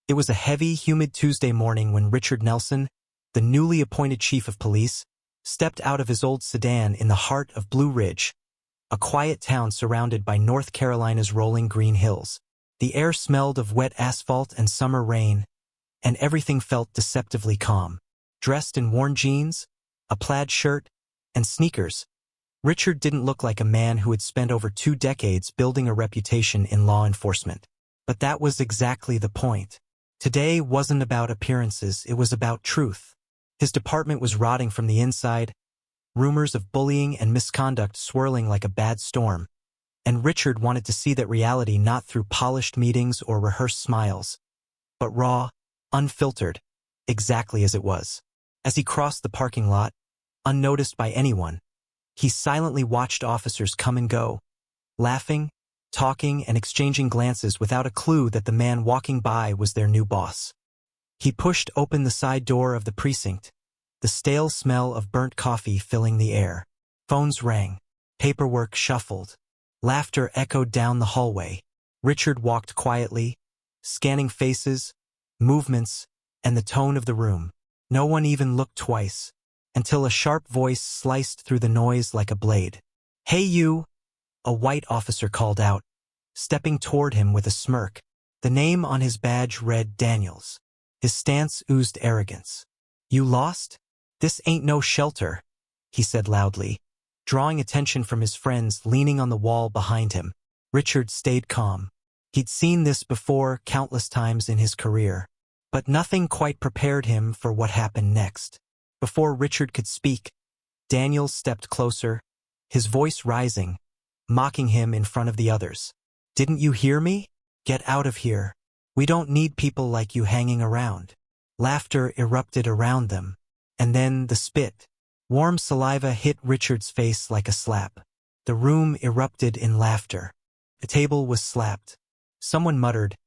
It was a heavy, humid Tuesday morning when Richard Nelson, the newly appointed chief of police, stepped out of his old sedan in the heart of Blue Ridge, a quiet town surrounded by North Carolina's rolling green hills. The air smelled of wet asphalt and summer rain, and everything felt deceptively calm. Dressed in worn jeans, a plaid shirt, and sneakers, Richard didn't look like a man who had spent over 2 decades building a reputation in law enforcement. But that was exactly the point. Today wasn't about appearances, it was about truth. His department was rotting from the inside, rumors of bullying and misconduct swirling like a bad storm, and Richard wanted to see that reality not through polished meetings or rehearsed smiles, but raw, unfiltered, exactly as it was. As he crossed the parking lot, unnoticed by anyone, he silently watched officers come and go, laughing, talking, and exchanging glances without a clue that the man walking by was their new boss. He pushed open the side door of the precinct, the stale smell of burnt coffee filling the air. Phones rang, paperwork shuffled, laughter echoed down the hallway. Richard walked quietly, scanning faces, movements, and the tone of the room. No one even looked twice, until a sharp voice sliced through the noise like a blade. "Hey you!" a white officer called out, stepping toward him with a smirk. The name on his badge read Daniels. His stance oozed arrogance. "You lost? This ain't no shelter," he said loudly, drawing attention from his friends leaning on the wall behind him. Richard stayed calm. He'd seen this before countless times in his career, but nothing quite prepared him for what happened next. Before Richard could speak, Daniels stepped closer, his voice rising, mocking him in front of the others. "Didn't you hear me? Get out of here. We don't need people like you hanging around." Laughter erupted around them, and then the spit. Warm saliva hit Richard's face like a slap. The room erupted in laughter. The table was slapped. Someone muttered,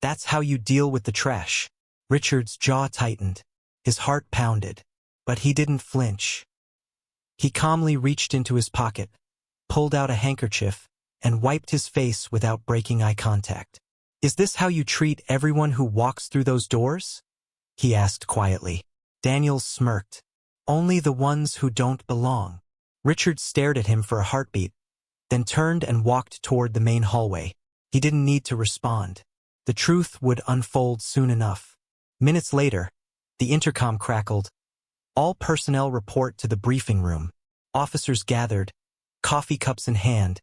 "That's how you deal with the trash." Richard's jaw tightened. His heart pounded, but he didn't flinch. He calmly reached into his pocket, pulled out a handkerchief, and wiped his face without breaking eye contact. "Is this how you treat everyone who walks through those doors?" he asked quietly. Daniels smirked. "Only the ones who don't belong." Richard stared at him for a heartbeat, then turned and walked toward the main hallway. He didn't need to respond. The truth would unfold soon enough. Minutes later, the intercom crackled. "All personnel report to the briefing room." Officers gathered, coffee cups in hand,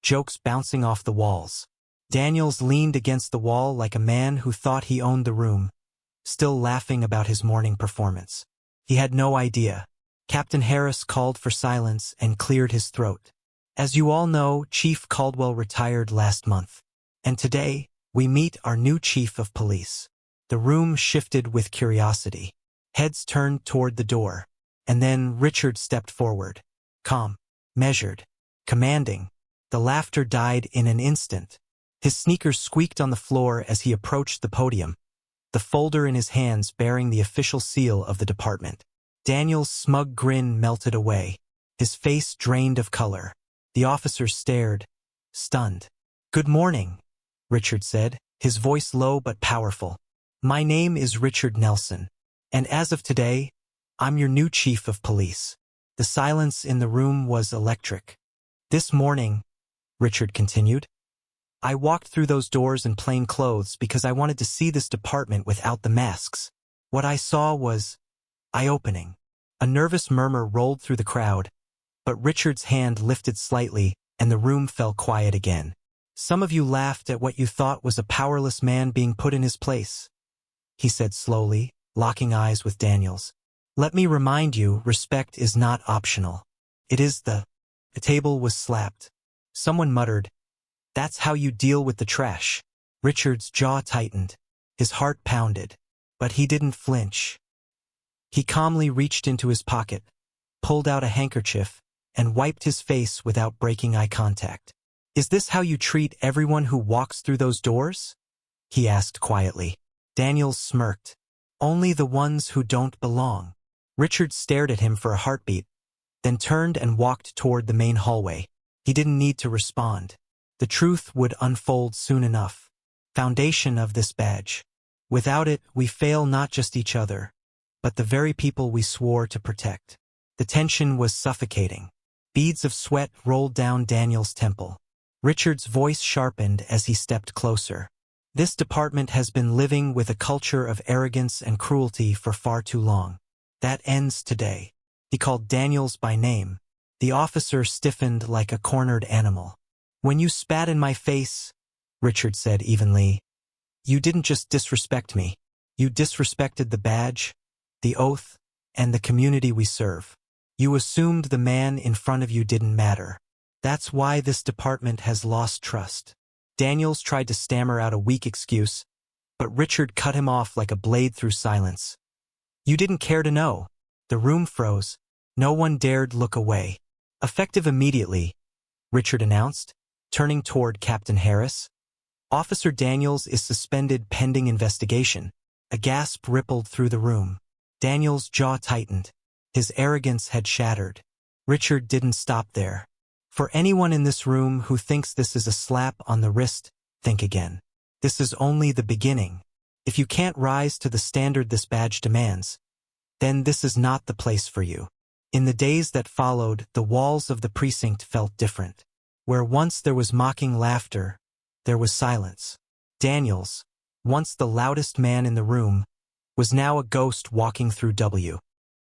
jokes bouncing off the walls. Daniels leaned against the wall like a man who thought he owned the room, still laughing about his morning performance. He had no idea. Captain Harris called for silence and cleared his throat. "As you all know, Chief Caldwell retired last month, and today we meet our new chief of police." The room shifted with curiosity. Heads turned toward the door, and then Richard stepped forward. Calm, measured, commanding. The laughter died in an instant. His sneakers squeaked on the floor as he approached the podium, the folder in his hands bearing the official seal of the department. Daniel's smug grin melted away, his face drained of color. The officer stared, stunned. "Good morning," Richard said, his voice low but powerful. "My name is Richard Nelson, and as of today, I'm your new chief of police." The silence in the room was electric. "This morning," Richard continued, "I walked through those doors in plain clothes because I wanted to see this department without the masks. What I saw was eye-opening." A nervous murmur rolled through the crowd, but Richard's hand lifted slightly and the room fell quiet again. "Some of you laughed at what you thought was a powerless man being put in his place," he said slowly, locking eyes with Daniels. "Let me remind you, respect is not optional. It is the table was slapped. Someone muttered, "That's how you deal with the trash." Richard's jaw tightened. His heart pounded, but he didn't flinch. He calmly reached into his pocket, pulled out a handkerchief, and wiped his face without breaking eye contact. "Is this how you treat everyone who walks through those doors?" he asked quietly. Daniels smirked. "Only the ones who don't belong." Richard stared at him for a heartbeat, then turned and walked toward the main hallway. He didn't need to respond. The truth would unfold soon enough. Foundation of this badge. Without it, we fail not just each other, but the very people we swore to protect. The tension was suffocating. Beads of sweat rolled down Daniel's temple. Richard's voice sharpened as he stepped closer. This department has been living with a culture of arrogance and cruelty for far too long. That ends today. He called Daniels by name. The officer stiffened like a cornered animal. When you spat in my face, Richard said evenly, you didn't just disrespect me. You disrespected the badge, the oath, and the community we serve. You assumed the man in front of you didn't matter. That's why this department has lost trust. Daniels tried to stammer out a weak excuse, but Richard cut him off like a blade through silence. You didn't care to know. The room froze. No one dared look away. Effective immediately, Richard announced, turning toward Captain Harris. Officer Daniels is suspended pending investigation. A gasp rippled through the room. Daniels' jaw tightened. His arrogance had shattered. Richard didn't stop there. For anyone in this room who thinks this is a slap on the wrist, think again. This is only the beginning. If you can't rise to the standard this badge demands, then this is not the place for you. In the days that followed, the walls of the precinct felt different. Where once there was mocking laughter, there was silence. Daniels, once the loudest man in the room, was now a ghost walking through W.